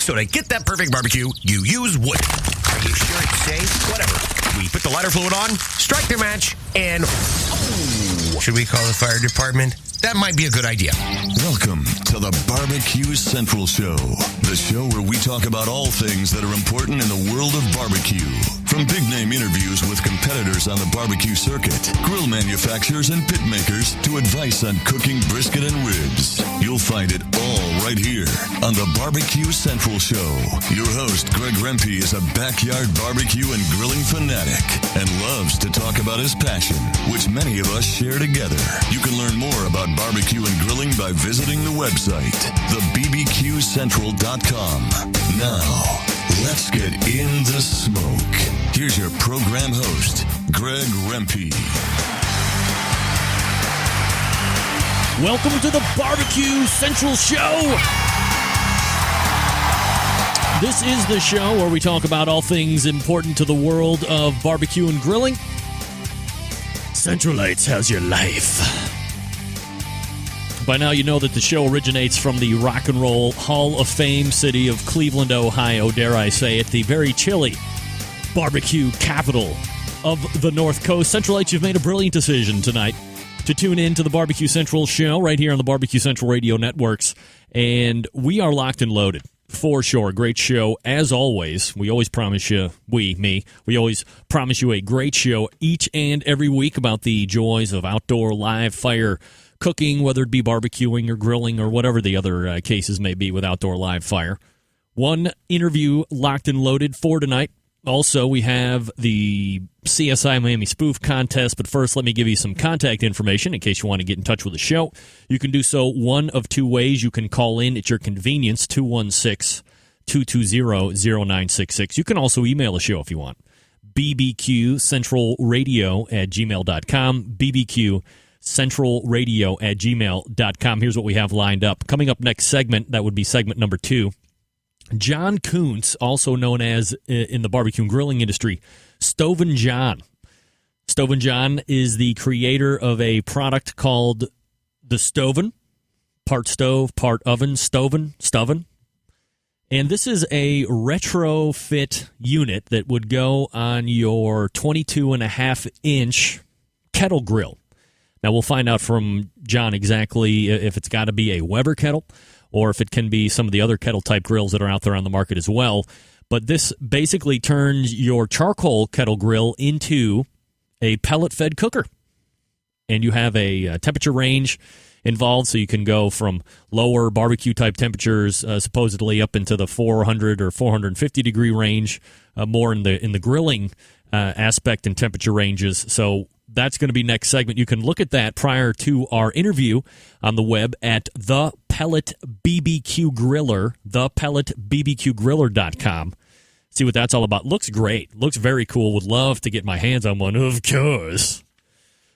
So to get that perfect barbecue, you use wood. Are you sure it's safe? Whatever. We put the lighter fluid on, strike the match, and... Oh, should we call the fire department? That might be a good idea. Welcome to the Barbecue Central Show, the show where we talk about all things that are important in the world of barbecue. From big-name interviews with competitors on the barbecue circuit, grill manufacturers and pit makers, to advice on cooking brisket and ribs. You'll find it all right here on the Barbecue Central Show. Your host, Greg Rempe, is a backyard barbecue and grilling fanatic and loves to talk about his passion, which many of us share together. You can learn more about barbecue and grilling by visiting the website, thebbqcentral.com. Now, let's get in the smoke. Here's your program host, Greg Rempe. Welcome to the Barbecue Central Show. This is the show where we talk about all things important to the world of barbecue and grilling. Centralites, how's your life? By now you know that the show originates from the Rock and Roll Hall of Fame city of Cleveland, Ohio, dare I say it, the very chilly barbecue capital of the North Coast. Centralites, you've made a brilliant decision tonight to tune in to the Barbecue Central show right here on the Barbecue Central Radio Networks, and we are locked and loaded. For sure, great show as always. We always promise you, we always promise you a great show each and every week about the joys of outdoor live fire cooking, whether it be barbecuing or grilling or whatever the other cases may be with outdoor live fire. One interview locked and loaded for tonight. Also, we have the CSI Miami Spoof Contest, but first let me give you some contact information in case you want to get in touch with the show. You can do so one of two ways. You can call in at your convenience, 216-220-0966. You can also email the show if you want. bbqcentralradio@gmail.com, bbqcentralradio@gmail.com. Here's what we have lined up. Coming up next segment, that would be segment number 2. John Kuntz, also known as, in the barbecue and grilling industry, Stovin' John. Stovin' John is the creator of a product called the Stovin', part stove, part oven, Stovin'. And this is a retrofit unit that would go on your 22.5-inch kettle grill. Now, we'll find out from John exactly if it's got to be a Weber kettle or if it can be some of the other kettle-type grills that are out there on the market as well. But this basically turns your charcoal kettle grill into a pellet-fed cooker. And you have a temperature range involved, so you can go from lower barbecue-type temperatures, supposedly up into the 400 or 450-degree range, more in the grilling aspect and temperature ranges. So that's going to be next segment. You can look at that prior to our interview on the web at The Pellet BBQ Griller, thepelletbbqgriller.com. See what that's all about. Looks great. Looks very cool. Would love to get my hands on one, of course,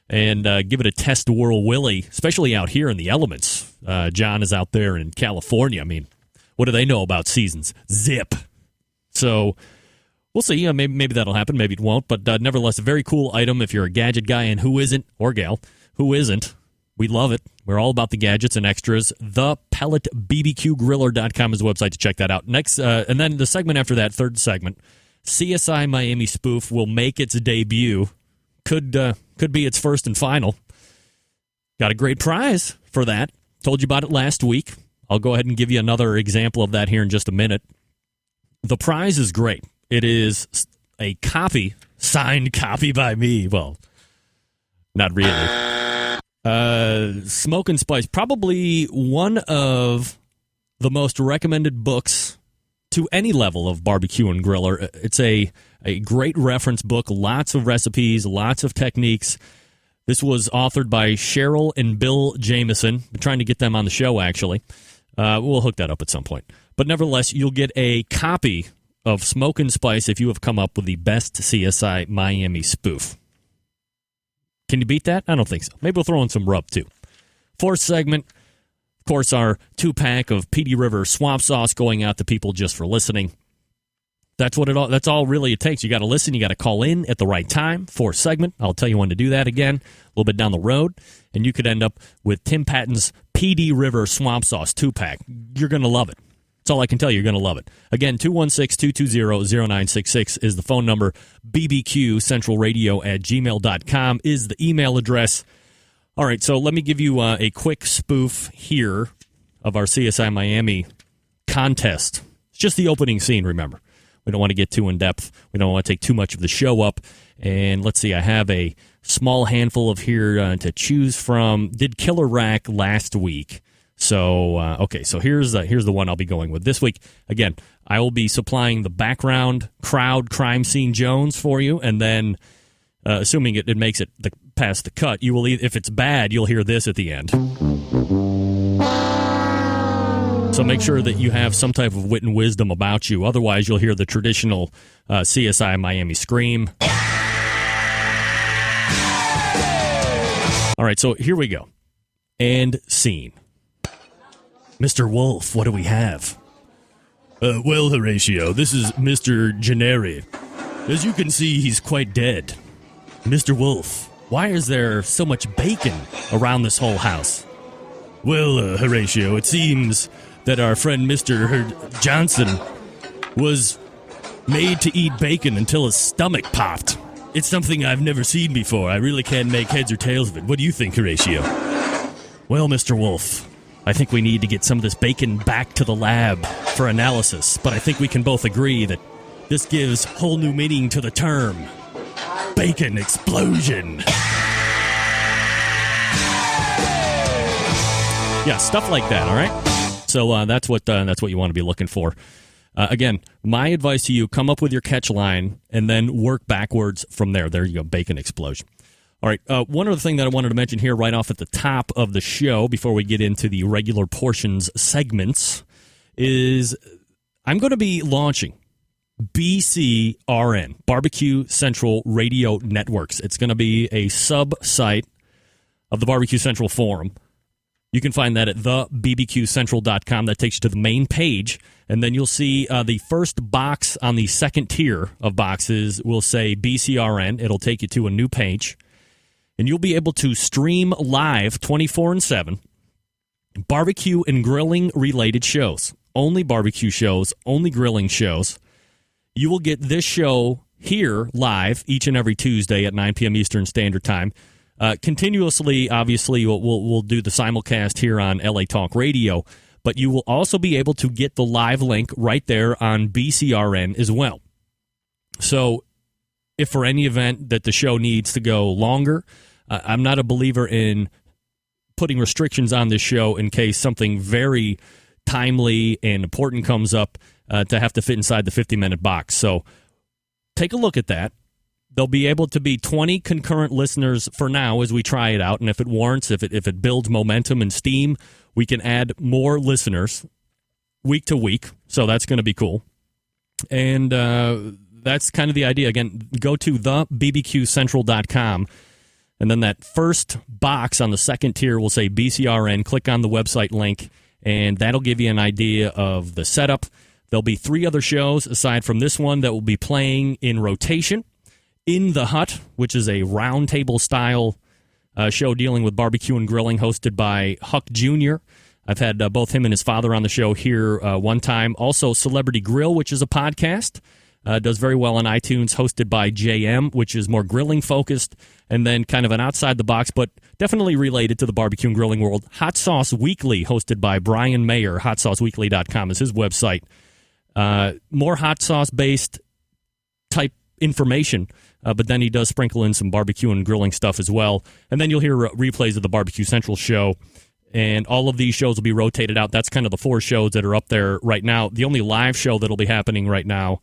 and give it a test whirl willy, especially out here in the elements. John is out there in California. I mean, what do they know about seasons? Zip. So we'll see. Maybe that'll happen. Maybe it won't. But nevertheless, a very cool item if you're a gadget guy, and who isn't, or gal, who isn't. We love it. We're all about the gadgets and extras. Thepelletbbqgriller.com is the website to check that out. Next, and then the segment after that, third segment, CSI Miami Spoof will make its debut. Could be its first and final. Got a great prize for that. Told you about it last week. I'll go ahead and give you another example of that here in just a minute. The prize is great. It is a copy, signed copy by me. Well, not really. Smoke and Spice, probably one of the most recommended books to any level of barbecue and griller. It's a great reference book, lots of recipes, lots of techniques. This was authored by Cheryl and Bill Jameson. We're trying to get them on the show, actually. We'll hook that up at some point. But nevertheless, you'll get a copy of Smoke and Spice if you have come up with the best CSI Miami spoof. Can you beat that? I don't think so. Maybe we'll throw in some rub, too. Fourth segment, of course, our 2-pack of PD River swamp sauce going out to people just for listening. That's all really it takes. You got to listen. You got to call in at the right time. Fourth segment. I'll tell you when to do that again a little bit down the road. And you could end up with Tim Patton's PD River swamp sauce 2-pack. You're going to love it. That's all I can tell you. You're going to love it. Again, 216-220-0966 is the phone number. bbqcentralradio@gmail.com is the email address. All right, so let me give you a quick spoof here of our CSI Miami contest. It's just the opening scene, remember. We don't want to get too in-depth. We don't want to take too much of the show up. And let's see, I have a small handful of here to choose from. Did Killer Rack last week. So, okay, so here's the one I'll be going with this week. Again, I will be supplying the background crowd crime scene Jones for you, and then assuming it makes it past the cut, you will. If it's bad, you'll hear this at the end. So make sure that you have some type of wit and wisdom about you. Otherwise, you'll hear the traditional CSI Miami scream. All right, so here we go. And scene. Mr. Wolf, what do we have? Well, Horatio, this is Mr. Gennari. As you can see, he's quite dead. Mr. Wolf, why is there so much bacon around this whole house? Well, Horatio, it seems that our friend Mr. Johnson was made to eat bacon until his stomach popped. It's something I've never seen before. I really can't make heads or tails of it. What do you think, Horatio? Well, Mr. Wolf, I think we need to get some of this bacon back to the lab for analysis, but I think we can both agree that this gives whole new meaning to the term. Bacon explosion. Yeah, stuff like that, all right? So that's what you want to be looking for. Again, my advice to you, come up with your catch line and then work backwards from there. There you go, bacon explosion. All right, one other thing that I wanted to mention here right off at the top of the show before we get into the regular portions segments is I'm going to be launching BCRN, Barbecue Central Radio Networks. It's going to be a sub-site of the Barbecue Central Forum. You can find that at thebbqcentral.com. That takes you to the main page, and then you'll see the first box on the second tier of boxes will say BCRN. It'll take you to a new page, and you'll be able to stream live 24/7 barbecue and grilling related shows. Only barbecue shows, only grilling shows. You will get this show here live each and every Tuesday at 9 p.m. Eastern Standard Time. Continuously, obviously, we'll do the simulcast here on LA Talk Radio, but you will also be able to get the live link right there on BCRN as well. So if for any event that the show needs to go longer, I'm not a believer in putting restrictions on this show in case something very timely and important comes up to have to fit inside the 50-minute box. So take a look at that. There'll be able to be 20 concurrent listeners for now as we try it out, and if it warrants, if it builds momentum and steam, we can add more listeners week to week, so that's going to be cool. And that's kind of the idea. Again, go to thebbqcentral.com, and then that first box on the second tier will say BCRN. Click on the website link, and that'll give you an idea of the setup. There'll be 3 other shows aside from this one that will be playing in rotation. In the Hut, which is a roundtable style show dealing with barbecue and grilling, hosted by Huck Jr. I've had both him and his father on the show here one time. Also, Celebrity Grill, which is a podcast, does very well on iTunes, hosted by JM, which is more grilling focused, and then kind of an outside the box, but definitely related to the barbecue and grilling world. Hot Sauce Weekly, hosted by Brian Mayer. HotSauceWeekly.com is his website. More hot sauce based type information. But then he does sprinkle in some barbecue and grilling stuff as well. And then you'll hear replays of the Barbecue Central show. And all of these shows will be rotated out. That's kind of the 4 shows that are up there right now. The only live show that will be happening right now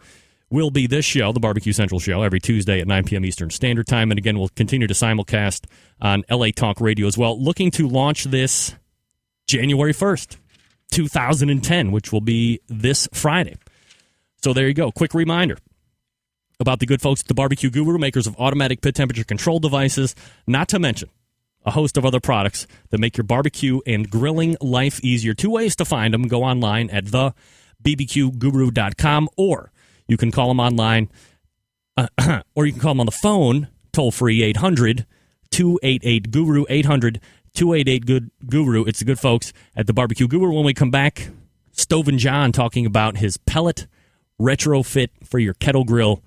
will be this show, the Barbecue Central show, every Tuesday at 9 p.m. Eastern Standard Time. And again, we'll continue to simulcast on LA Talk Radio as well. Looking to launch this January 1st, 2010, which will be this Friday. So there you go. Quick reminder about the good folks at the Barbecue Guru, makers of automatic pit temperature control devices, not to mention a host of other products that make your barbecue and grilling life easier. 2 ways to find them. Go online at thebbqguru.com, or you can call them online, or you can call them on the phone, toll-free 800-288-GURU, 800-288-GURU. It's the good folks at the Barbecue Guru. When we come back, Stoven John talking about his pellet retrofit for your kettle grill.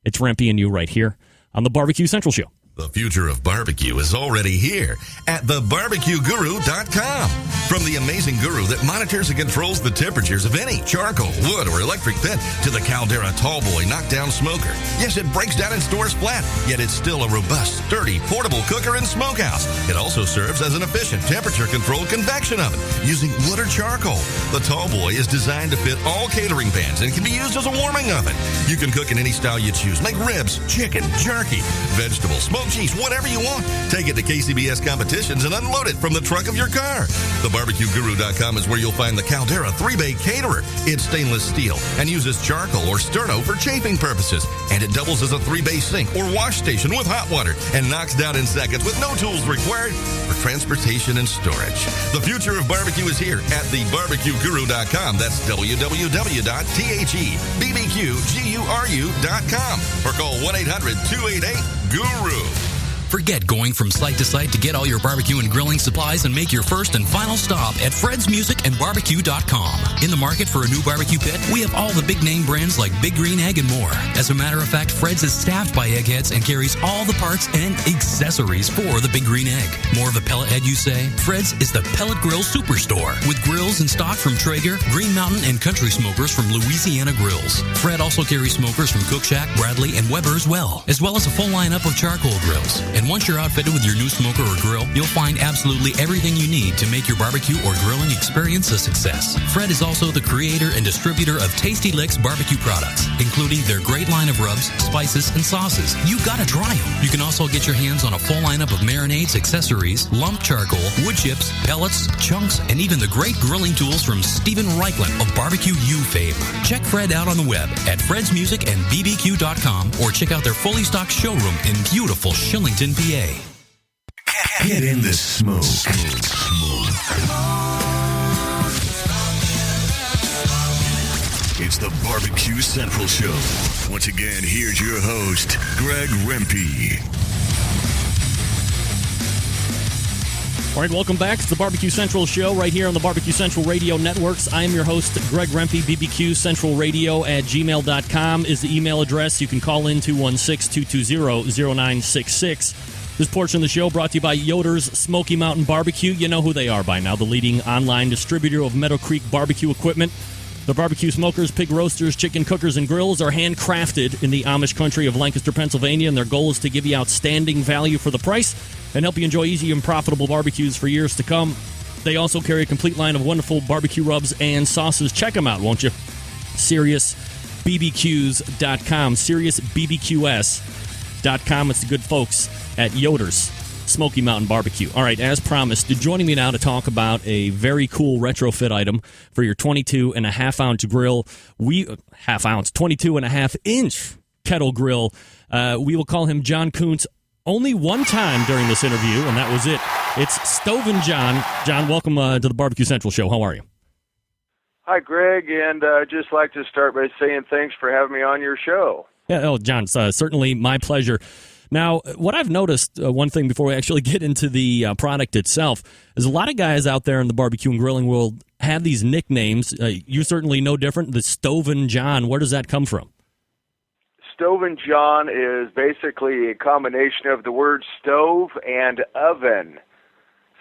It's Rempy and you right here on the Barbecue Central Show. The future of barbecue is already here at thebarbecueguru.com. From the amazing guru that monitors and controls the temperatures of any charcoal, wood, or electric pit to the Caldera Tallboy knockdown smoker. Yes, it breaks down and stores flat, yet it's still a robust, sturdy, portable cooker and smokehouse. It also serves as an efficient temperature-controlled convection oven using wood or charcoal. The Tallboy is designed to fit all catering pans and can be used as a warming oven. You can cook in any style you choose. Make ribs, chicken, jerky, vegetables, smoked cheese, whatever you want. Take it to KCBS competitions and unload it from the trunk of your car. TheBarbecueGuru.com is where you'll find the Caldera 3-Bay Caterer. It's stainless steel and uses charcoal or sterno for chafing purposes. And it doubles as a 3-bay sink or wash station with hot water and knocks down in seconds with no tools required for transportation and storage. The future of barbecue is here at TheBarbecueGuru.com. That's www.thebbqguru.com or call 1-800-288-GURU. Forget going from site to site to get all your barbecue and grilling supplies and make your first and final stop at fredsmusicandbarbecue.com. In the market for a new barbecue pit, we have all the big name brands like Big Green Egg and more. As a matter of fact, Fred's is staffed by eggheads and carries all the parts and accessories for the Big Green Egg. More of a pellet head, you say? Fred's is the pellet grill superstore with grills in stock from Traeger, Green Mountain, and Country Smokers from Louisiana Grills. Fred also carries smokers from Cook Shack, Bradley, and Weber as well as a full lineup of charcoal grills. And once you're outfitted with your new smoker or grill, you'll find absolutely everything you need to make your barbecue or grilling experience a success. Fred is also the creator and distributor of Tasty Licks barbecue products, including their great line of rubs, spices, and sauces. You gotta try them. You can also get your hands on a full lineup of marinades, accessories, lump charcoal, wood chips, pellets, chunks, and even the great grilling tools from Stephen Reichland of Barbecue U fame. Check Fred out on the web at fredsmusicandbbq.com or check out their fully stocked showroom in beautiful Shillington, PA. Get in the smoke. It's the Barbecue Central Show. Once again, here's your host, Greg Rempe. All right, welcome back. It's the Barbecue Central Show right here on the Barbecue Central Radio Networks. I am your host, Greg Rempe. bbqcentralradio@gmail.com is the email address. You can call in 216-220-0966. This portion of the show brought to you by Yoder's Smoky Mountain Barbecue. You know who they are by now, the leading online distributor of Meadow Creek barbecue equipment. The barbecue smokers, pig roasters, chicken cookers, and grills are handcrafted in the Amish country of Lancaster, Pennsylvania, and their goal is to give you outstanding value for the price and help you enjoy easy and profitable barbecues for years to come. They also carry a complete line of wonderful barbecue rubs and sauces. Check them out, won't you? SeriousBBQs.com, SeriousBBQS.com. It's the good folks at Yoder's Smoky Mountain Barbecue. All right, as promised, joining me now to talk about a very cool retrofit item for your 22.5-ounce grill. 22.5-inch kettle grill. We will call him John Kuntz only one time during this interview, and that was it. It's Stoven John. John, welcome to the Barbecue Central Show. How are you? Hi, Greg, and I'd just like to start by saying thanks for having me on your show. Yeah, John, certainly my pleasure. Now, what I've noticed, one thing before we actually get into the product itself, is a lot of guys out there in the barbecue and grilling world have these nicknames. You're certainly no different. The Stoven John, where does that come from? Stoven John is basically a combination of the word stove and oven.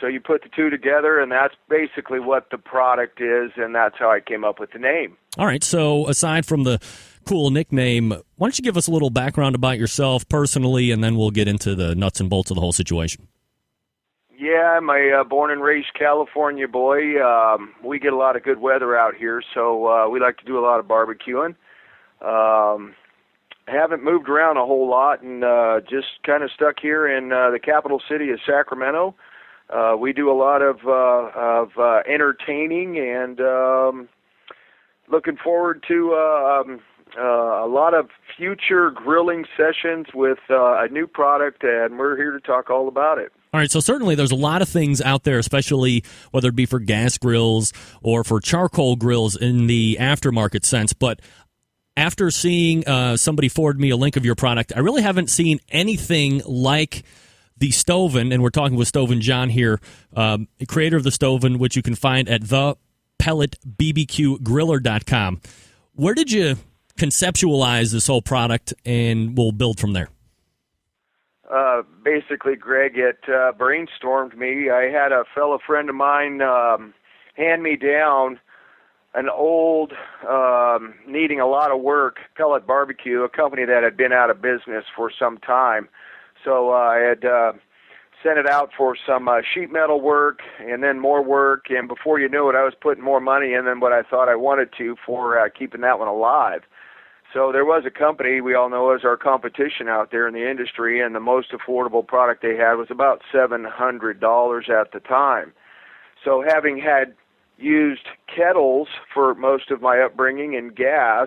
So you put the two together, and that's basically what the product is, and that's how I came up with the name. All right, so aside from the cool nickname, why don't you give us a little background about yourself personally, and then we'll get into the nuts and bolts of the whole situation. Yeah, I'm a born and raised California boy. We get a lot of good weather out here, so we like to do a lot of barbecuing. Haven't moved around a whole lot, and just kind of stuck here in the capital city of Sacramento. We do a lot of entertaining, and looking forward to a lot of future grilling sessions with a new product, and we're here to talk all about it. All right, so certainly there's a lot of things out there, especially whether it be for gas grills or for charcoal grills in the aftermarket sense, but after seeing somebody forward me a link of your product, I really haven't seen anything like the Stoven, and we're talking with Stoven John here, creator of the Stoven, which you can find at thepelletbbqgriller.com. Where did you conceptualize this whole product, and we'll build from there? Basically, Greg, it brainstormed me. I had a fellow friend of mine hand me down an old, needing a lot of work, pellet barbecue, a company that had been out of business for some time. So I had sent it out for some sheet metal work and then more work, and before you knew it, I was putting more money in than what I thought I wanted to for keeping that one alive. So there was a company we all know as our competition out there in the industry, and the most affordable product they had was about $700 at the time. So having had used kettles for most of my upbringing and gas,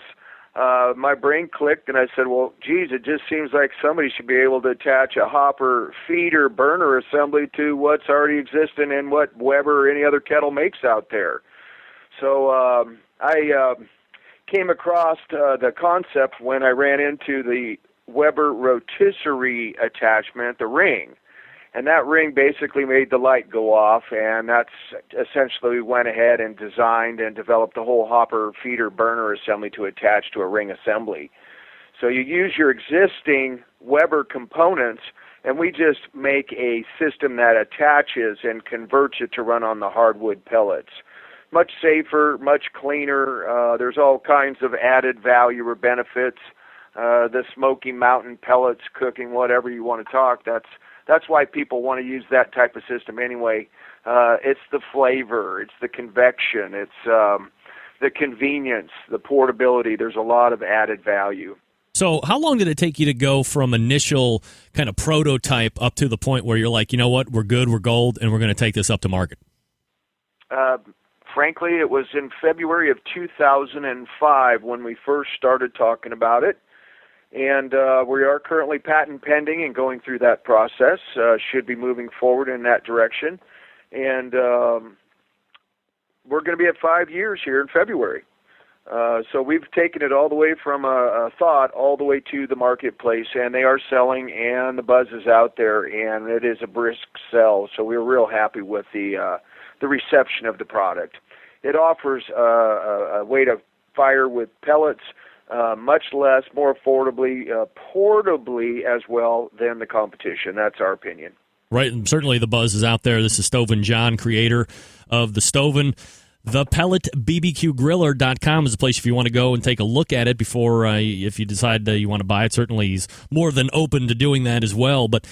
my brain clicked and I said, well, geez, it just seems like somebody should be able to attach a hopper feeder burner assembly to what's already existing in what Weber or any other kettle makes out there. So I came across the concept when I ran into the Weber rotisserie attachment, the ring. And that ring basically made the light go off, and that's essentially we went ahead and designed and developed the whole hopper feeder burner assembly to attach to a ring assembly. So you use your existing Weber components, and we just make a system that attaches and converts it to run on the hardwood pellets. Much safer, much cleaner. There's all kinds of added value or benefits. The Smoky Mountain pellets, cooking, whatever you want to talk, that's why people want to use that type of system anyway. It's the flavor, it's the convection, it's the convenience, the portability. There's a lot of added value. So how long did it take you to go from initial kind of prototype up to the point where you're like, you know what, we're good, we're gold, and we're going to take this up to market? Frankly, it was in February of 2005 when we first started talking about it. And we are currently patent pending and going through that process. Should be moving forward in that direction. And we're going to be at 5 years here in February. So we've taken it all the way from a thought all the way to the marketplace, and they are selling, and the buzz is out there, and it is a brisk sell. So we're real happy with the reception of the product. It offers a way to fire with pellets, much less, more affordably, portably as well than the competition. That's our opinion. Right, and certainly the buzz is out there. This is Stovin John, creator of the Stovin. ThePelletBBQGriller.com is a place if you want to go and take a look at it before, if you decide you want to buy it. Certainly he's more than open to doing that as well. But,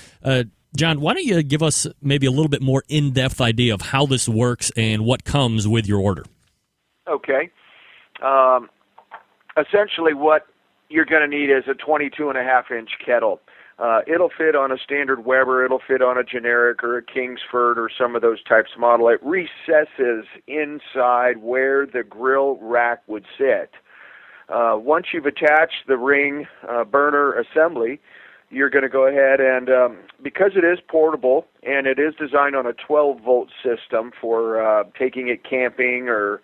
John, why don't you give us maybe a little bit more in-depth idea of how this works and what comes with your order? Okay. Essentially what you're going to need is a 22.5-inch kettle. It'll fit on a standard Weber, it'll fit on a generic or a Kingsford or some of those types of model. It recesses inside where the grill rack would sit. Once you've attached the ring burner assembly, you're going to go ahead and, because it is portable and it is designed on a 12-volt system for taking it camping or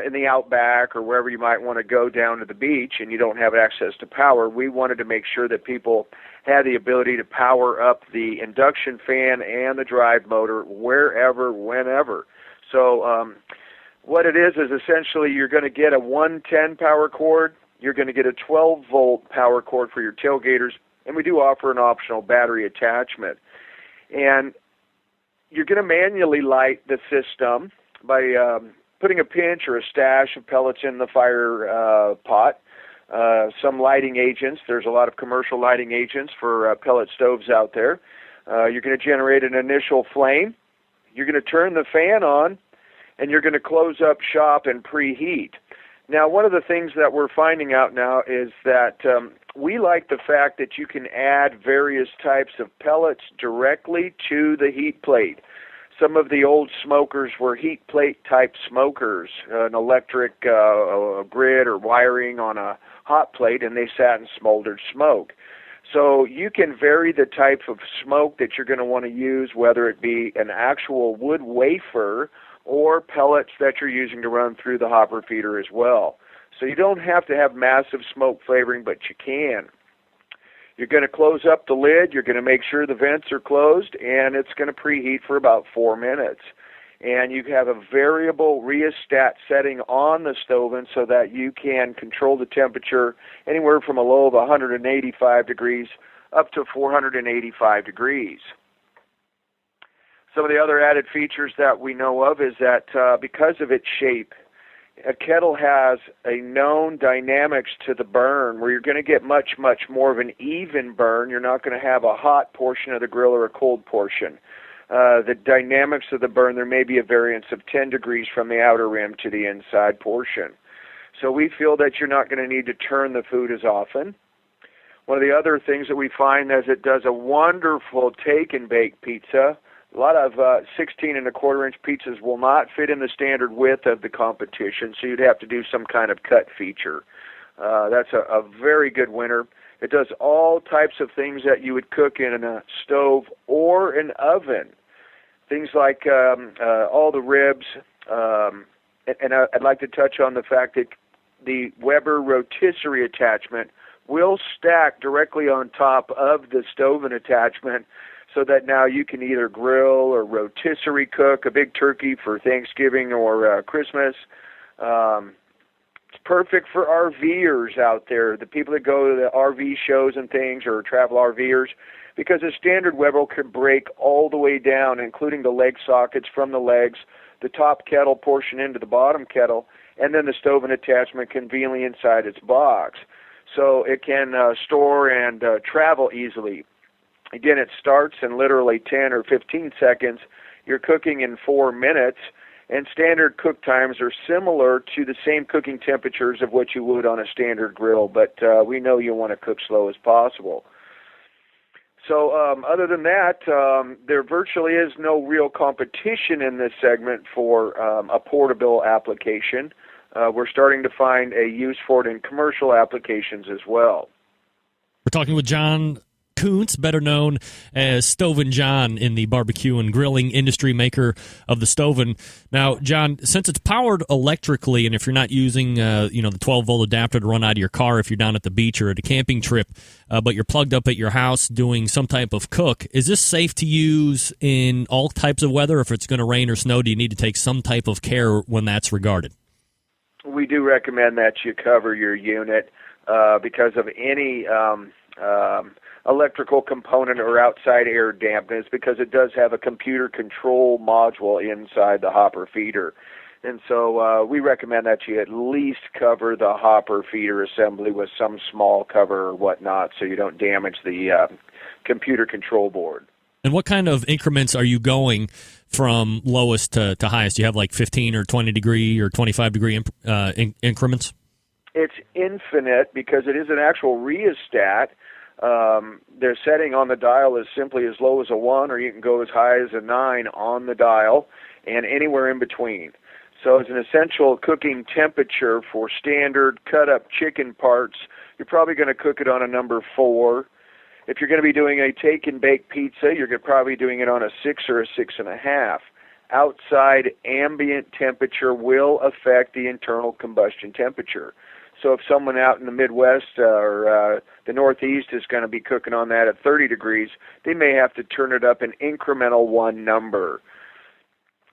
in the outback or wherever you might want to go down to the beach and you don't have access to power, we wanted to make sure that people had the ability to power up the induction fan and the drive motor wherever, whenever. So what it is essentially you're going to get a 110 power cord, you're going to get a 12-volt power cord for your tailgaters, and we do offer an optional battery attachment. And you're going to manually light the system by putting a pinch or a stash of pellets in the fire pot. Some lighting agents. There's a lot of commercial lighting agents for pellet stoves out there. You're going to generate an initial flame. You're going to turn the fan on, and you're going to close up shop and preheat. Now, one of the things that we're finding out now is that we like the fact that you can add various types of pellets directly to the heat plate. Some of the old smokers were heat plate type smokers, an electric grid or wiring on a hot plate, and they sat and smoldered smoke. So you can vary the type of smoke that you're going to want to use, whether it be an actual wood wafer or pellets that you're using to run through the hopper feeder as well. So you don't have to have massive smoke flavoring, but you can. You're going to close up the lid, you're going to make sure the vents are closed, and it's going to preheat for about 4 minutes. and you have a variable rheostat setting on the Stoven so that you can control the temperature anywhere from a low of 185 degrees up to 485 degrees. Some of the other added features that we know of is that because of its shape, a kettle has a known dynamics to the burn where you're going to get much, much more of an even burn. You're not going to have a hot portion of the grill or a cold portion. The dynamics of the burn, there may be a variance of 10 degrees from the outer rim to the inside portion. So we feel that you're not going to need to turn the food as often. One of the other things that we find is it does a wonderful take and bake pizza. A lot of 16 and a quarter inch pizzas will not fit in the standard width of the competition, so you'd have to do some kind of cut feature. That's a very good winner. It does all types of things that you would cook in a stove or an oven. Things like all the ribs, and I'd like to touch on the fact that the Weber rotisserie attachment will stack directly on top of the Stoven attachment, so that now you can either grill or rotisserie cook a big turkey for Thanksgiving or Christmas. It's perfect for RVers out there, the people that go to the RV shows and things, or travel RVers, because a standard Weber can break all the way down, including the leg sockets from the legs, the top kettle portion into the bottom kettle, and then the Stoven attachment conveniently inside its box. So it can store and travel easily. Again, it starts in literally 10 or 15 seconds. You're cooking in 4 minutes, and standard cook times are similar to the same cooking temperatures of what you would on a standard grill, but we know you want to cook slow as possible. So other than that, there virtually is no real competition in this segment for a portable application. We're starting to find a use for it in commercial applications as well. We're talking with John Kuntz, better known as Stoven John in the barbecue and grilling industry, maker of the Stoven. Now, John, since it's powered electrically, and if you're not using the 12-volt adapter to run out of your car if you're down at the beach or at a camping trip, but you're plugged up at your house doing some type of cook, is this safe to use in all types of weather? If it's going to rain or snow, do you need to take some type of care when that's regarded? We do recommend that you cover your unit because of any electrical component or outside air dampness, because it does have a computer control module inside the hopper feeder. And so we recommend that you at least cover the hopper feeder assembly with some small cover or whatnot so you don't damage the computer control board. And what kind of increments are you going from lowest to highest? Do you have like 15 or 20 degree or 25 degree increments? It's infinite because it is an actual rheostat. Their setting on the dial is simply as low as a 1, or you can go as high as a 9 on the dial, and anywhere in between. So it's an essential cooking temperature for standard cut-up chicken parts. You're probably going to cook it on a number 4. If you're going to be doing a take-and-bake pizza, you're probably doing it on a 6 or a 6.5. Outside ambient temperature will affect the internal combustion temperature. So if someone out in the Midwest or the Northeast is going to be cooking on that at 30 degrees, they may have to turn it up an incremental 1 number.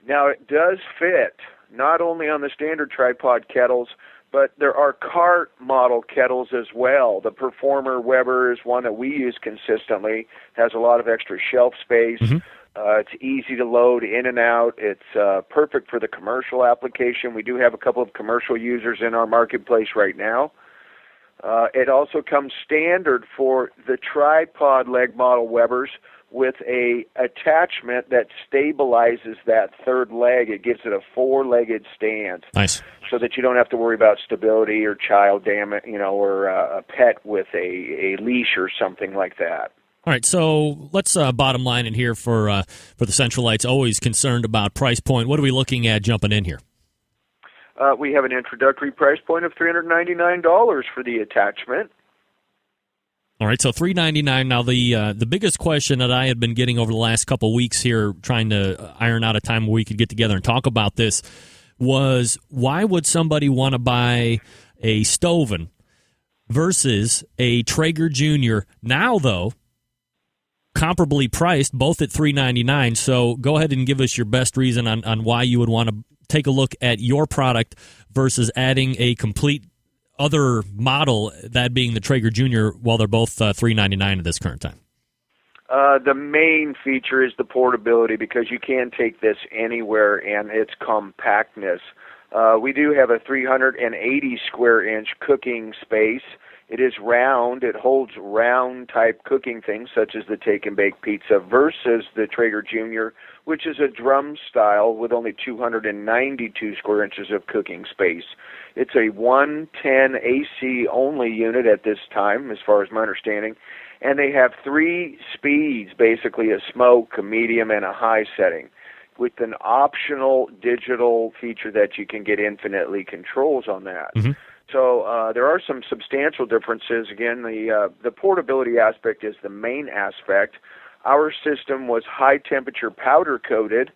Now, it does fit not only on the standard tripod kettles, but there are cart model kettles as well. The Performer Weber is one that we use consistently, has a lot of extra shelf space. Mm-hmm. It's easy to load in and out. It's perfect for the commercial application. We do have a couple of commercial users in our marketplace right now. It also comes standard for the tripod leg model Webers with a attachment that stabilizes that third leg. It gives it a 4-legged stand. Nice. So that you don't have to worry about stability or child damage, or a pet with a leash or something like that. All right, so let's bottom line in here for the Centralites, always concerned about price point. What are we looking at jumping in here? We have an introductory price point of $399 for the attachment. All right, so $399. Now, the biggest question that I had been getting over the last couple of weeks here, trying to iron out a time where we could get together and talk about this, was why would somebody want to buy a Stoven versus a Traeger Junior? Now, though, comparably priced, both at $399. So go ahead and give us your best reason on why you would want to take a look at your product versus adding a complete other model, that being the Traeger Junior, while they're both $399 at this current time. The main feature is the portability, because you can take this anywhere, and its compactness. We do have a 380 square inch cooking space. It is round. It holds round type cooking things such as the take and bake pizza versus the Traeger Junior, which is a drum style with only 292 square inches of cooking space. It's a 110 AC only unit at this time, as far as my understanding. And they have 3 speeds, basically a smoke, a medium, and a high setting, with an optional digital feature that you can get infinitely controls on that. Mm-hmm. So there are some substantial differences. Again, the portability aspect is the main aspect. Our system was high-temperature powder-coated,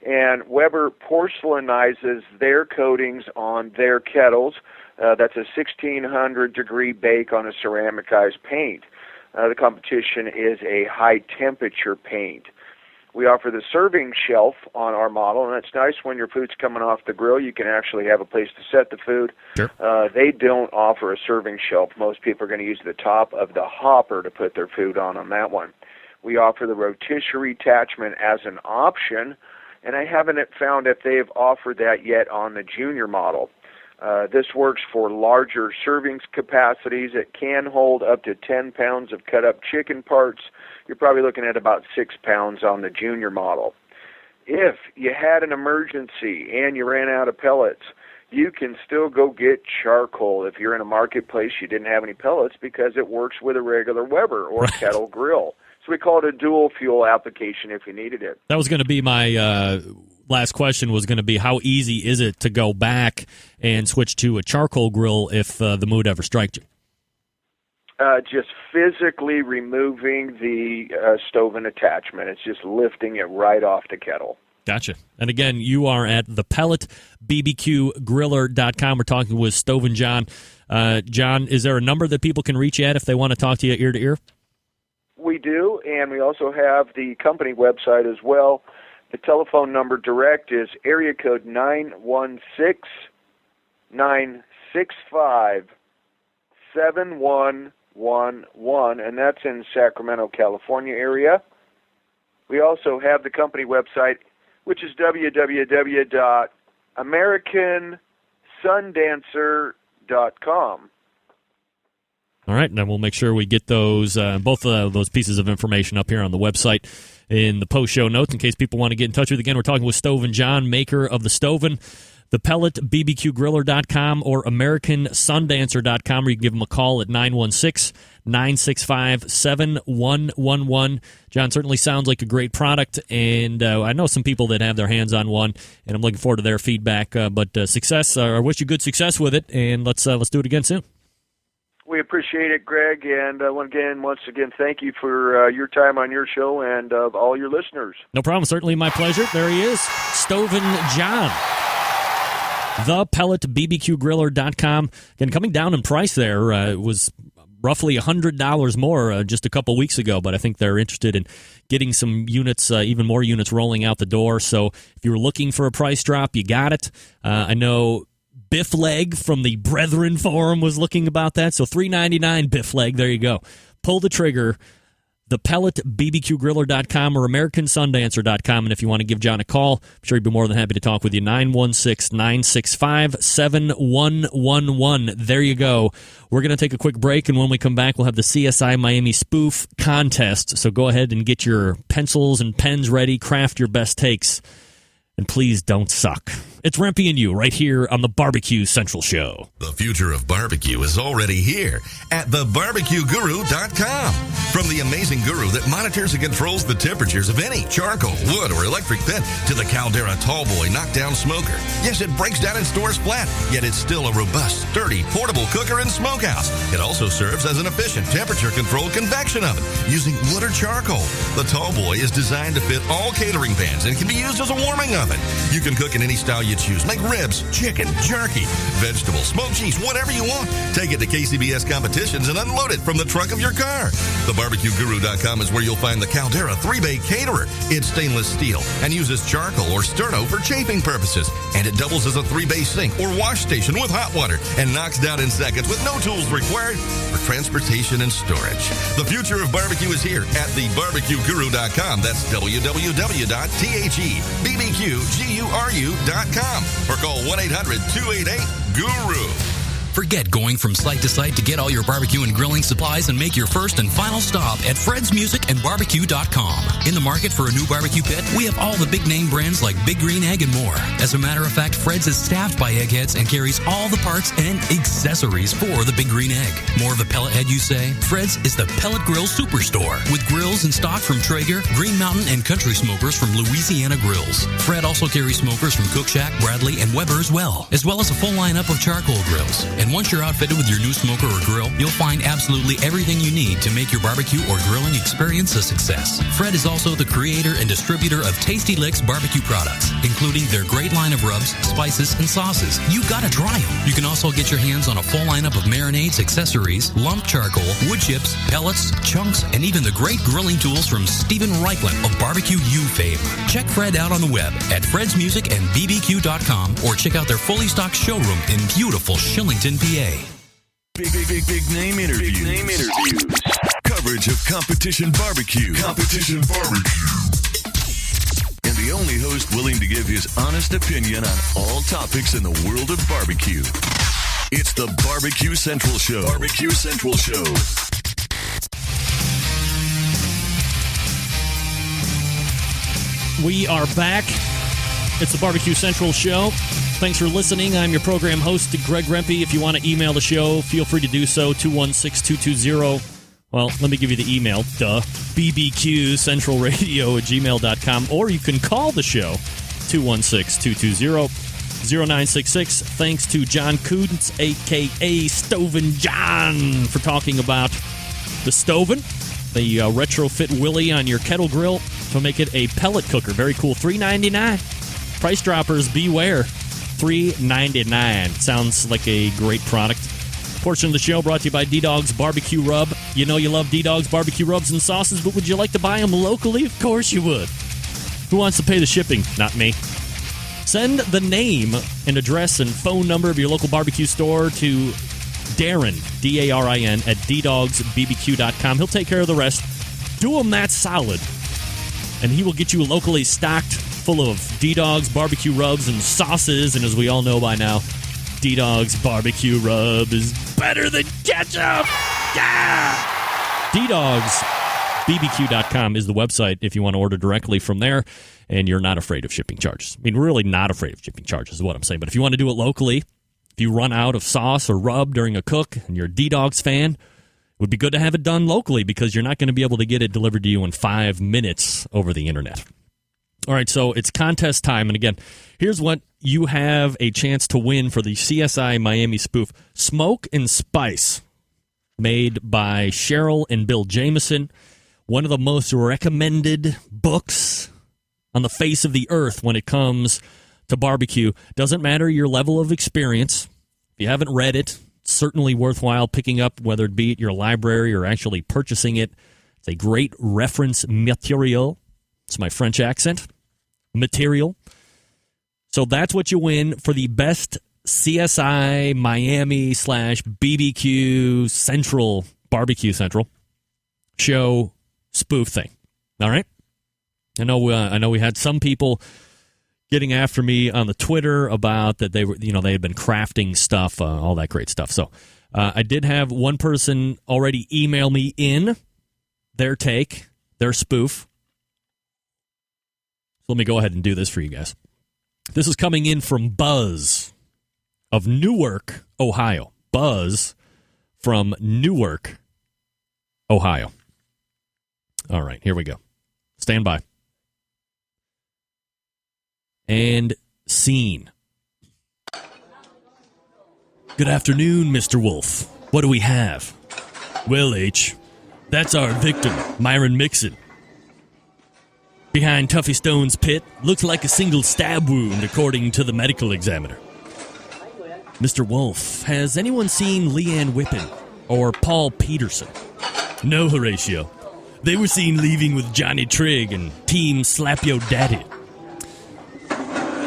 and Weber porcelainizes their coatings on their kettles. That's a 1,600-degree bake on a ceramicized paint. The competition is a high-temperature paint. We offer the serving shelf on our model, and it's nice when your food's coming off the grill. You can actually have a place to set the food. Sure. They don't offer a serving shelf. Most people are going to use the top of the hopper to put their food on that one. We offer the rotisserie attachment as an option, and I haven't found if they've offered that yet on the Junior model. This works for larger servings capacities. It can hold up to 10 pounds of cut-up chicken parts. You're probably looking at about 6 pounds on the Junior model. If you had an emergency and you ran out of pellets, you can still go get charcoal if you're in a marketplace you didn't have any pellets, because it works with a regular Weber or kettle grill. So we call it a dual fuel application if you needed it. That was going to be my last question, was going to be how easy is it to go back and switch to a charcoal grill if the mood ever strikes you? Just physically removing the stove and attachment. It's just lifting it right off the kettle. Gotcha. And again, you are at thepelletbbqgriller.com. We're talking with Stove and John. John, is there a number that people can reach you at if they want to talk to you ear to ear? We do, and we also have the company website as well. The telephone number direct is area code 916-965-7111, and that's in Sacramento, California area. We also have the company website, which is www.americansundancer.com. All right, and then we'll make sure we get those both those pieces of information up here on the website in the post-show notes in case people want to get in touch with. Again, we're talking with Stove and John, maker of the Stoven, thepelletbbqgriller.com or americansundancer.com, or you can give them a call at 916-965-7111. John, certainly sounds like a great product, and I know some people that have their hands on one, and I'm looking forward to their feedback. But success, I wish you good success with it, and let's do it again soon. We appreciate it, Greg, and once again, thank you for your time on your show and all your listeners. No problem. Certainly my pleasure. There he is, Stoven John. ThePelletBBQGriller.com. Again, coming down in price there. It was roughly $100 more just a couple weeks ago, but I think they're interested in getting some units, even more units rolling out the door. So if you were looking for a price drop, you got it. I know Biff Leg from the Brethren Forum was looking about that. So $3.99 Biff Leg. There you go. Pull the trigger. ThePelletBBQGriller.com or AmericanSundancer.com. And if you want to give John a call, I'm sure he'd be more than happy to talk with you. 916-965-7111. There you go. We're going to take a quick break, and when we come back, we'll have the CSI Miami Spoof Contest. So go ahead and get your pencils and pens ready. Craft your best takes. And please don't suck. It's Rempe and you right here on the Barbecue Central Show. The future of barbecue is already here at thebarbecueguru.com. From the amazing guru that monitors and controls the temperatures of any charcoal, wood, or electric pit to the Caldera Tallboy knockdown smoker. Yes, it breaks down and stores flat, yet it's still a robust, sturdy, portable cooker and smokehouse. It also serves as an efficient temperature-controlled convection oven using wood or charcoal. The Tallboy is designed to fit all catering pans and can be used as a warming oven. You can cook in any style you you choose. Make ribs, chicken, jerky, vegetables, smoked cheese, whatever you want. Take it to KCBS Competitions and unload it from the trunk of your car. TheBarbecueGuru.com is where you'll find the Caldera 3-Bay Caterer. It's stainless steel and uses charcoal or sterno for chafing purposes. And it doubles as a 3-bay sink or wash station with hot water and knocks down in seconds with no tools required for transportation and storage. The future of barbecue is here at TheBarbecueGuru.com. That's www.thebbqguru.com or call 1-800-288-GURU. Forget going from site to site to get all your barbecue and grilling supplies and make your first and final stop at fredsmusicandbarbecue.com. In the market for a new barbecue pit, we have all the big name brands like Big Green Egg and more. As a matter of fact, Fred's is staffed by eggheads and carries all the parts and accessories for the Big Green Egg. More of a pellet head, you say? Fred's is the Pellet Grill Superstore with grills in stock from Traeger, Green Mountain, and Country Smokers from Louisiana Grills. Fred also carries smokers from Cook Shack, Bradley, and Weber as well as a full lineup of charcoal grills. And once you're outfitted with your new smoker or grill, you'll find absolutely everything you need to make your barbecue or grilling experience a success. Fred is also the creator and distributor of Tasty Licks barbecue products, including their great line of rubs, spices, and sauces. You gotta try them. You can also get your hands on a full lineup of marinades, accessories, lump charcoal, wood chips, pellets, chunks, and even the great grilling tools from Stephen Reichland of Barbecue U fame. Check Fred out on the web at fredsmusicandbbq.com or check out their fully stocked showroom in beautiful Shillington, PA. Big name interviews. Coverage of Competition Barbecue. And the only host willing to give his honest opinion on all topics in the world of barbecue. It's the Barbecue Central Show. We are back. It's the Barbecue Central Show. Thanks for listening. I'm your program host, Greg Rempe. If you want to email the show, feel free to do so, 216-220. Well, let me give you the email, bbqcentralradio@gmail.com. Or you can call the show, 216-220-0966. Thanks to John Kudens, a.k.a. Stovin' John, for talking about the Stovin', the retrofit Willie on your kettle grill to make it a pellet cooker. Very cool. $3.99. Price droppers, beware. $3.99. Sounds like a great product. Portion of the show brought to you by D-Dog's Barbecue Rub. You know you love D-Dog's Barbecue Rubs and sauces, but would you like to buy them locally? Of course you would. Who wants to pay the shipping? Not me. Send the name and address and phone number of your local barbecue store to Darren, D-A-R-I-N, at ddogsbbq.com. He'll take care of the rest. Do him that solid, and he will get you locally stocked full of D-Dog's Barbecue Rubs and sauces. And as we all know by now, D-Dog's Barbecue Rub is better than ketchup. Yeah! DDogsBBQ.com is the website if you want to order directly from there, and you're not afraid of shipping charges. I mean, really not afraid of shipping charges is what I'm saying. But if you want to do it locally, if you run out of sauce or rub during a cook and you're a D-Dogs fan, it would be good to have it done locally because you're not going to be able to get it delivered to you in 5 minutes over the internet. All right, so it's contest time. And again, here's what you have a chance to win for the CSI Miami spoof. Smoke and Spice, made by Cheryl and Bill Jameson. One of the most recommended books on the face of the earth when it comes to barbecue. Doesn't matter your level of experience. If you haven't read it, it's certainly worthwhile picking up, whether it be at your library or actually purchasing it. It's a great reference material. It's my French accent. Material. So that's what you win for the best CSI Miami / BBQ Central, Barbecue Central show spoof thing. All right? I know we had some people getting after me on the Twitter about that they had been crafting stuff, all that great stuff. So I did have one person already email me in their take, their spoof. So let me go ahead and do this for you guys. This is coming in from Buzz of Newark, Ohio. Buzz from Newark, Ohio. All right, here we go. Stand by. And scene. Good afternoon, Mr. Wolf. What do we have? Well, H, that's our victim, Myron Mixon. behind Tuffy Stone's pit looks like a single stab wound, according to the medical examiner. Mr. Wolf, has anyone seen Leanne Whippen or Paul Peterson? No, Horatio. They were seen leaving with Johnny Trigg and Team Slap Yo Daddy.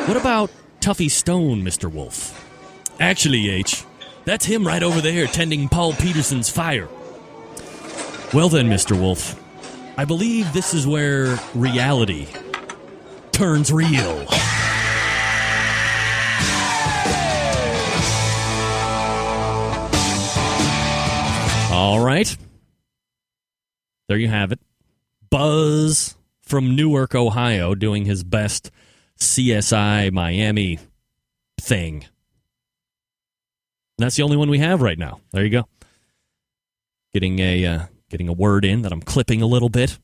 What about Tuffy Stone, Mr. Wolf? Actually, H, that's him right over there tending Paul Peterson's fire. Well then, Mr. Wolf, I believe this is where reality turns real. All right. There you have it. Buzz from Newark, Ohio, doing his best CSI Miami thing. And that's the only one we have right now. There you go. Getting a word in that I'm clipping a little bit.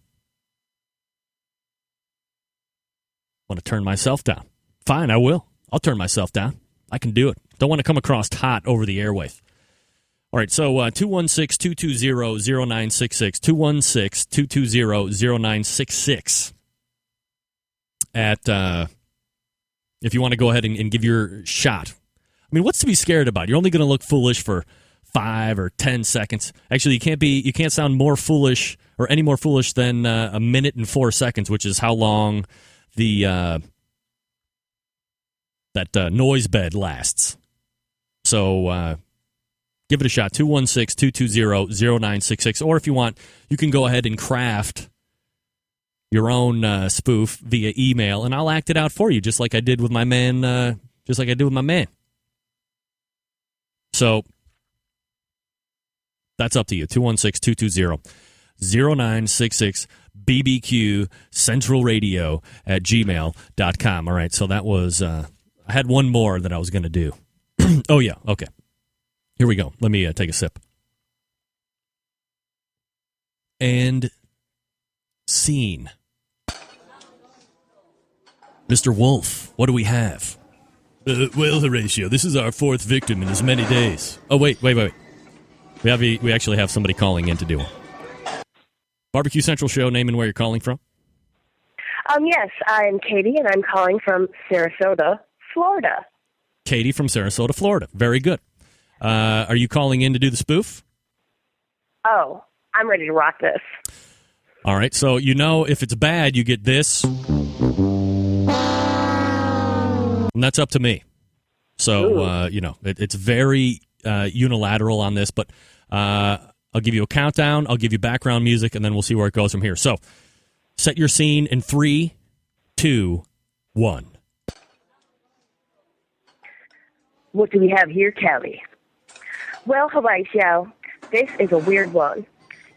Want to turn myself down. Fine, I will. I'll turn myself down. I can do it. Don't want to come across hot over the airwaves. All right, so 216-220-0966, 216-220-0966 if you want to go ahead and give your shot. I mean, what's to be scared about? You're only going to look foolish for 5 or 10 seconds. Actually, you can't sound more foolish or any more foolish than a minute and 4 seconds, which is how long the that noise bed lasts. So give it a shot, 216-220-0966. Or if you want, you can go ahead and craft your own spoof via email, and I'll act it out for you, just like I did with my man. So that's up to you. 216-220-0966, BBQ Central Radio at gmail.com. All right, so that was, I had one more that I was going to do. Oh, yeah, okay. Here we go. Let me take a sip. And scene. Mr. Wolf, what do we have? Well, Horatio, this is our 4th victim in as many days. Oh, wait. We actually have somebody calling in to do it. Barbecue Central Show, name and where you're calling from? Yes, I'm Katie, and I'm calling from Sarasota, Florida. Katie from Sarasota, Florida. Very good. Are you calling in to do the spoof? Oh, I'm ready to rock this. All right, so if it's bad, you get this. And that's up to me. So, it's very unilateral on this, but I'll give you a countdown, I'll give you background music, and then we'll see where it goes from here. So, set your scene in 3, 2, 1. What do we have here, Kelly? Well, Horatio, this is a weird one.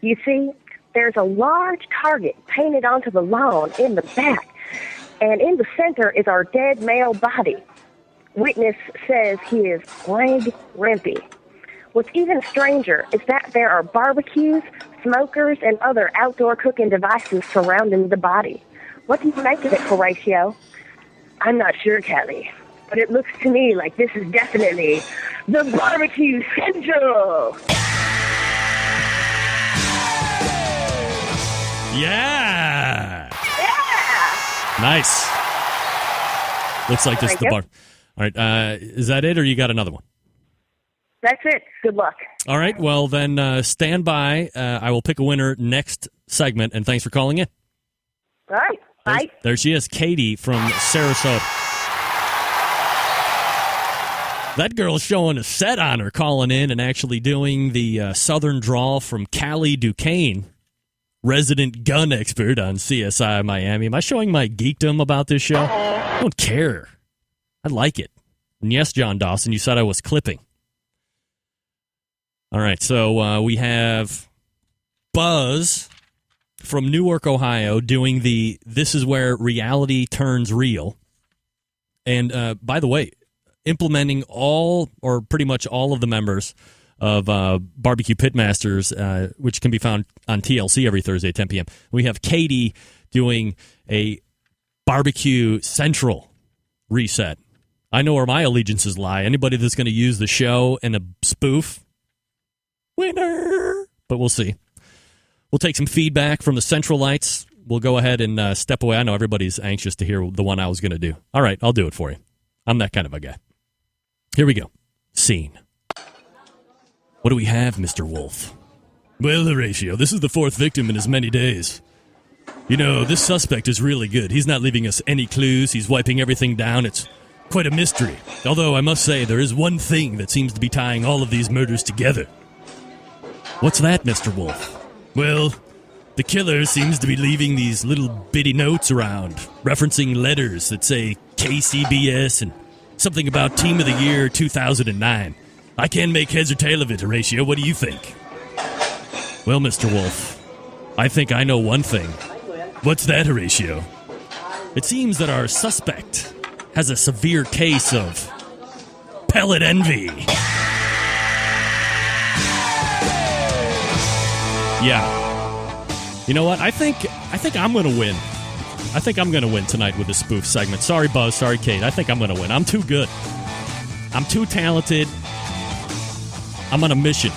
You see, there's a large target painted onto the lawn in the back, and in the center is our dead male body. Witness says he is Greg Rempe. What's even stranger is that there are barbecues, smokers, and other outdoor cooking devices surrounding the body. What do you make of it, Horatio? I'm not sure, Kelly, but it looks to me like this is definitely the Barbecue Central. Yeah! Yeah! Nice. Looks like this is the bar. All right, is that it, or you got another one? That's it. Good luck. All right, well, then stand by. I will pick a winner next segment, and thanks for calling in. All right, bye. There she is, Katie from Sarasota. That girl's showing a set on her, calling in and actually doing the southern drawl from Callie Duquesne, resident gun expert on CSI Miami. Am I showing my geekdom about this show? I don't care. I like it. And yes, John Dawson, you said I was clipping. All right, so we have Buzz from Newark, Ohio, doing the This Is Where Reality Turns Real. And by the way, implementing all or pretty much all of the members of Barbecue Pitmasters, which can be found on TLC every Thursday at 10 p.m. We have Katie doing a Barbecue Central reset. I know where my allegiances lie. Anybody that's going to use the show in a spoof, winner. But we'll see. We'll take some feedback from the Centralites. we'll go ahead and step away. I know everybody's anxious to hear the one I was going to do. All right, I'll do it for you. I'm that kind of a guy. Here we go. Scene. What do we have, Mr. Wolf? Well, Horatio, this is the fourth victim in as many days. You know, this suspect is really good. He's not leaving us any clues. He's wiping everything down. It's quite a mystery. Although, I must say, there is one thing that seems to be tying all of these murders together. What's that, Mr. Wolf? Well, the killer seems to be leaving these little bitty notes around, referencing letters that say KCBS and something about Team of the Year 2009. I can't make heads or tail of it, Horatio. What do you think? Well, Mr. Wolf, I think I know one thing. What's that, Horatio? It seems that our suspect has a severe case of pellet envy. Yeah. You know what? I think I'm going to win. I think I'm going to win tonight with the spoof segment. Sorry, Buzz. Sorry, Kate. I think I'm going to win. I'm too good. I'm too talented. I'm on a mission.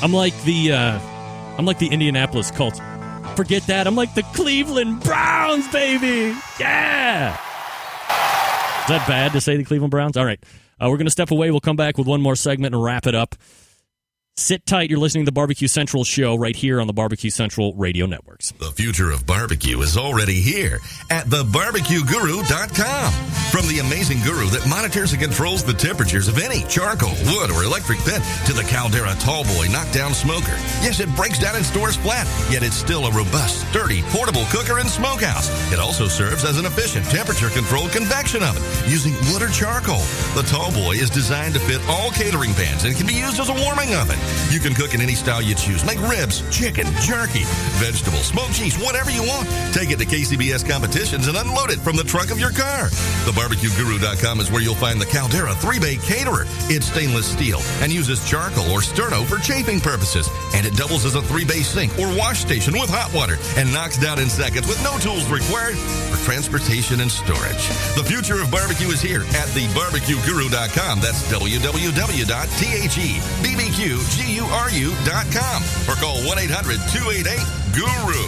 I'm like the Indianapolis Colts. Forget that. I'm like the Cleveland Browns, baby. Yeah. Is that bad to say the Cleveland Browns? All right. We're going to step away. We'll come back with one more segment and wrap it up. Sit tight. You're listening to the Barbecue Central show right here on the Barbecue Central radio networks. The future of barbecue is already here at thebarbecueguru.com. From the amazing guru that monitors and controls the temperatures of any charcoal, wood, or electric pit to the Caldera Tallboy knockdown smoker. Yes, it breaks down and stores flat, yet it's still a robust, sturdy, portable cooker and smokehouse. It also serves as an efficient temperature-controlled convection oven using wood or charcoal. The Tallboy is designed to fit all catering pans and can be used as a warming oven. You can cook in any style you choose. Make ribs, chicken, jerky, vegetables, smoked cheese, whatever you want. Take it to KCBS competitions and unload it from the trunk of your car. TheBarbecueGuru.com is where you'll find the Caldera 3-Bay Caterer. It's stainless steel and uses charcoal or sterno for chafing purposes. And it doubles as a 3-bay sink or wash station with hot water and knocks down in seconds with no tools required for transportation and storage. The future of barbecue is here at TheBarbecueGuru.com. That's www.thebbqguru.com or call 1-800-288-GURU.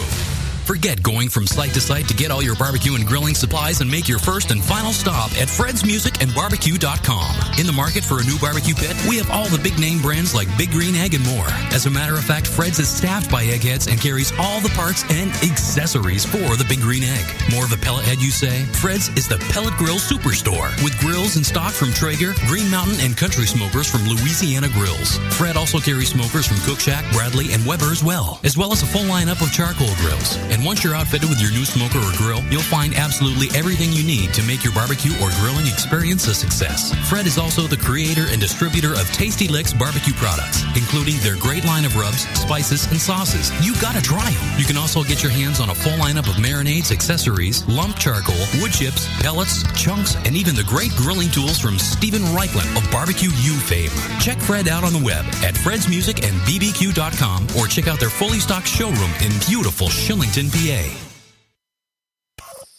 Forget going from site to site to get all your barbecue and grilling supplies and make your first and final stop at fredsmusicandbarbecue.com. In the market for a new barbecue pit, we have all the big name brands like Big Green Egg and more. As a matter of fact, Fred's is staffed by eggheads and carries all the parts and accessories for the Big Green Egg. More of a pellet head, you say? Fred's is the pellet grill superstore with grills in stock from Traeger, Green Mountain, and Country Smokers from Louisiana Grills. Fred also carries smokers from Cook Shack, Bradley, and Weber as well as a full lineup of charcoal grills. And once you're outfitted with your new smoker or grill, you'll find absolutely everything you need to make your barbecue or grilling experience a success. Fred is also the creator and distributor of Tasty Licks barbecue products, including their great line of rubs, spices, and sauces. You gotta try them. You can also get your hands on a full lineup of marinades, accessories, lump charcoal, wood chips, pellets, chunks, and even the great grilling tools from Stephen Reichland of Barbecue U fame. Check Fred out on the web at fredsmusicandbbq.com or check out their fully stocked showroom in beautiful Shillington, PA.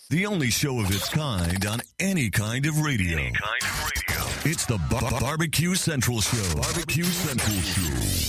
The only show of its kind on any kind of radio. It's the Barbecue Central Show. Barbecue Central Show.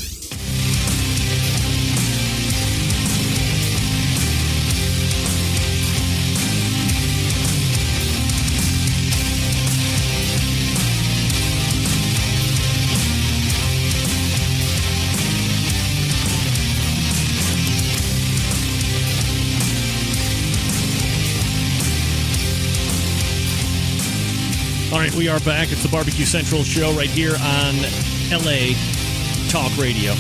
All right, we are back. It's the Barbecue Central show right here on LA Talk Radio.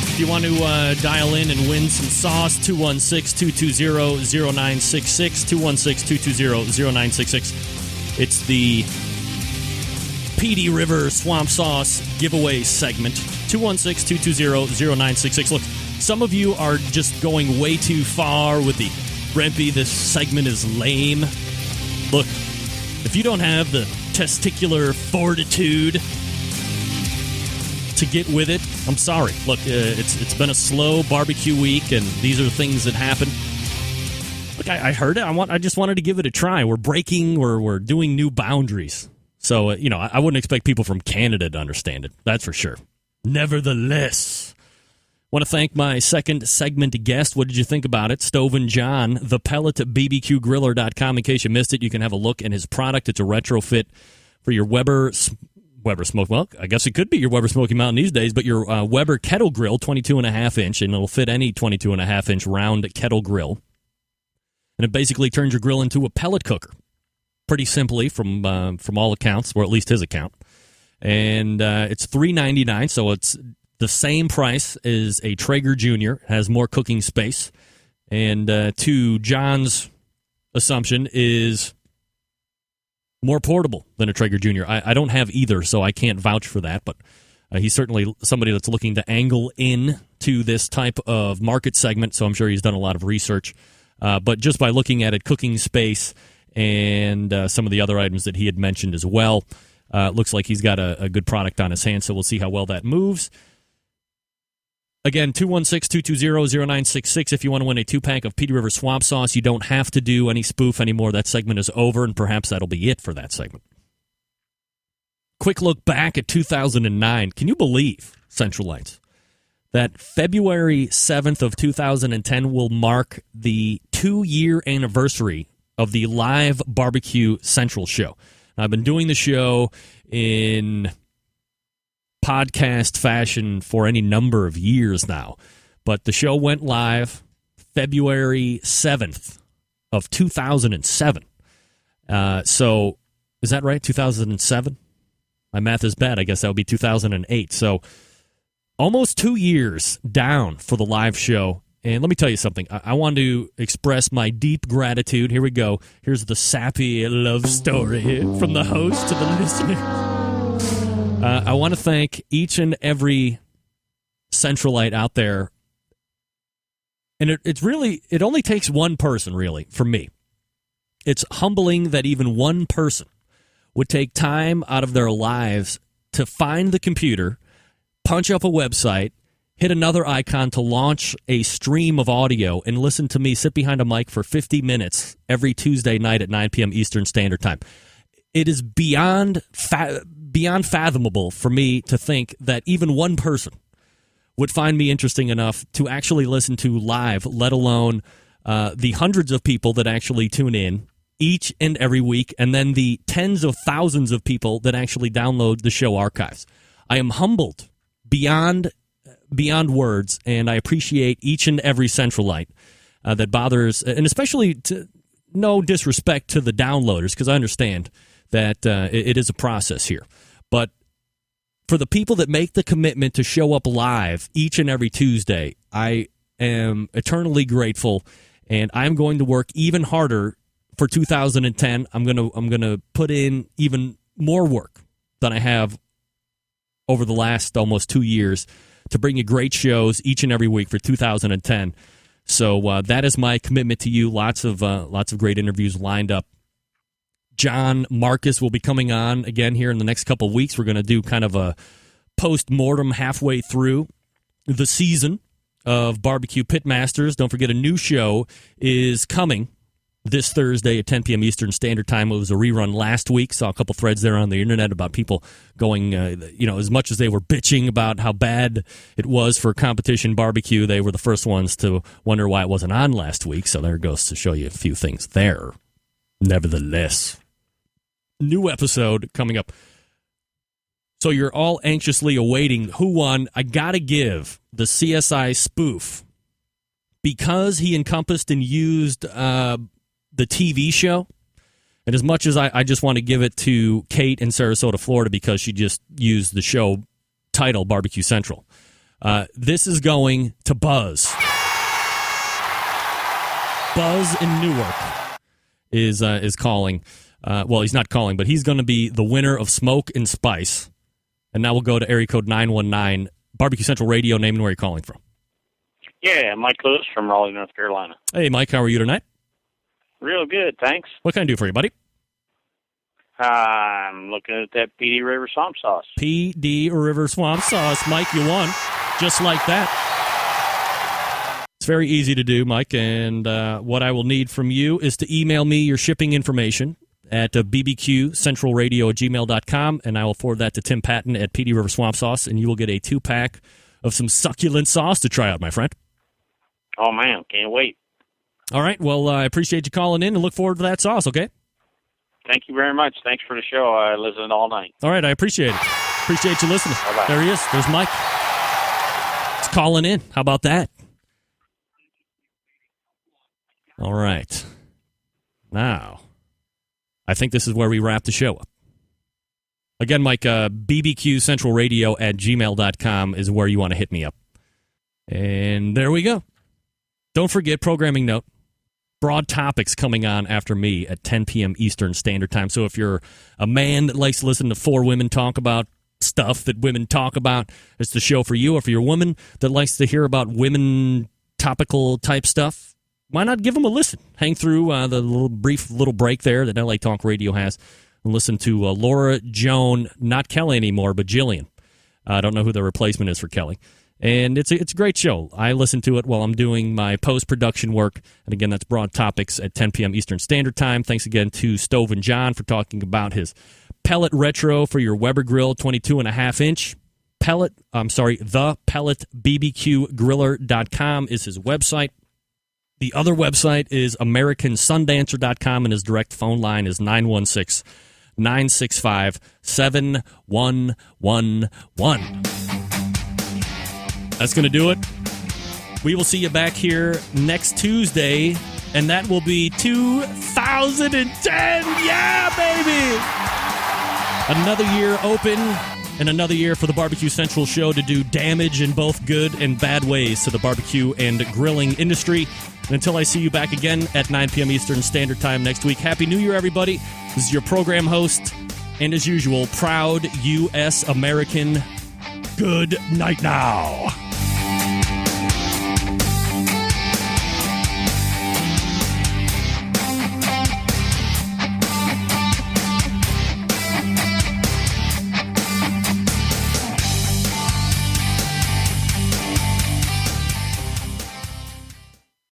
If you want to dial in and win some sauce, 216-220-0966, 216-220-0966. It's the Petey River Swamp Sauce giveaway segment, 216-220-0966. Look, some of you are just going way too far with the Brempy, this segment is lame. Look, if you don't have the testicular fortitude to get with it, I'm sorry. Look, it's been a slow barbecue week, and these are things that happen. Look, I heard it. I just wanted to give it a try. We're doing new boundaries. So, I wouldn't expect people from Canada to understand it. That's for sure. Nevertheless, Want to thank my second segment guest. What did you think about it? Stove and John, the pellet at bbqgriller.com. In case you missed it, you can have a look at his product. It's a retrofit for your Weber Smoke. Well, I guess it could be your Weber Smoky Mountain these days, but your Weber kettle grill, 22.5 inch, and it'll fit any 22.5 inch round kettle grill. And it basically turns your grill into a pellet cooker. Pretty simply, from all accounts, or at least his account. And it's $3.99, so it's the same price as a Traeger Junior. Has more cooking space. And to John's assumption, is more portable than a Traeger Junior. I don't have either, so I can't vouch for that, but he's certainly somebody that's looking to angle in to this type of market segment, so I'm sure he's done a lot of research. But just by looking at it, cooking space and some of the other items that he had mentioned as well, looks like he's got a good product on his hands, so we'll see how well that moves. Again, 216-220-0966 if you want to win a 2-pack of Petey River Swamp Sauce. You don't have to do any spoof anymore. That segment is over, and perhaps that'll be it for that segment. Quick look back at 2009. Can you believe, Central Lights, that February 7th of 2010 will mark the 2-year anniversary of the live Barbecue Central show? Now, I've been doing the show in podcast fashion for any number of years now, but the show went live February 7th of 2007. So is that right? 2007? My math is bad. I guess that would be 2008. So almost 2 years down for the live show. And let me tell you something. I want to express my deep gratitude. Here we go. Here's the sappy love story from the host to the listener. I want to thank each and every Centralite out there. And it only takes one person, really, for me. It's humbling that even one person would take time out of their lives to find the computer, punch up a website, hit another icon to launch a stream of audio, and listen to me sit behind a mic for 50 minutes every Tuesday night at 9 p.m. Eastern Standard Time. It is beyond fathomable for me to think that even one person would find me interesting enough to actually listen to live, let alone the hundreds of people that actually tune in each and every week, and then the tens of thousands of people that actually download the show archives. I am humbled beyond words, and I appreciate each and every Centralite that bothers, and especially no disrespect to the downloaders, because I understand that it is a process here. But for the people that make the commitment to show up live each and every Tuesday, I am eternally grateful, and I'm going to work even harder for 2010. I'm gonna put in even more work than I have over the last almost 2 years to bring you great shows each and every week for 2010. So that is my commitment to you. Lots of great interviews lined up. John Marcus will be coming on again here in the next couple of weeks. We're going to do kind of a post-mortem halfway through the season of Barbecue Pitmasters. Don't forget, a new show is coming this Thursday at 10 p.m. Eastern Standard Time. It was a rerun last week. Saw a couple threads there on the internet about people going, as much as they were bitching about how bad it was for competition barbecue, they were the first ones to wonder why it wasn't on last week. So there goes to show you a few things there. Nevertheless, new episode coming up. So you're all anxiously awaiting who won. I got to give the CSI spoof, because he encompassed and used the TV show. And as much as I just want to give it to Kate in Sarasota, Florida, because she just used the show title, Barbecue Central. This is going to Buzz. Buzz in Newark is calling. Well, he's not calling, but he's going to be the winner of Smoke and Spice. And now we'll go to area code 919, Barbecue Central Radio, name and where you're calling from. Yeah, Mike Lewis from Raleigh, North Carolina. Hey, Mike, how are you tonight? Real good, thanks. What can I do for you, buddy? I'm looking at that PD River Swamp Sauce. PD River Swamp Sauce. Mike, you won. Just like that. It's very easy to do, Mike, and what I will need from you is to email me your shipping information at bbqcentralradio@gmail.com, and I will forward that to Tim Patton at PD River Swamp Sauce, and you will get a 2-pack of some succulent sauce to try out, my friend. Oh, man, can't wait. All right. Well, I appreciate you calling in and look forward to that sauce, okay? Thank you very much. Thanks for the show. I listened all night. All right. I appreciate it. Appreciate you listening. Bye-bye. There he is. There's Mike. He's calling in. How about that? All right. Now, I think this is where we wrap the show up. Again, Mike, bbqcentralradio@gmail.com is where you want to hit me up. And there we go. Don't forget, programming note, Broad Topics coming on after me at 10 p.m. Eastern Standard Time. So if you're a man that likes to listen to four women talk about stuff that women talk about, it's the show for you. Or if you're a woman that likes to hear about women topical type stuff, why not give them a listen? Hang through the brief little break there that LA Talk Radio has and listen to Laura, Joan, not Kelly anymore, but Jillian. I don't know who the replacement is for Kelly. And it's a great show. I listen to it while I'm doing my post-production work. And again, that's Broad Topics at 10 p.m. Eastern Standard Time. Thanks again to Stove and John for talking about his pellet retro for your Weber Grill 22.5-inch. The Pellet BBQGriller.com is his website. The other website is AmericanSundancer.com, and his direct phone line is 916-965-7111. That's going to do it. We will see you back here next Tuesday, and that will be 2010. Yeah, baby! Another year open, and another year for the Barbecue Central show to do damage in both good and bad ways to the barbecue and grilling industry. And until I see you back again at 9 p.m. Eastern Standard Time next week, Happy New Year, everybody. This is your program host, and as usual, proud U.S. American. Good night now.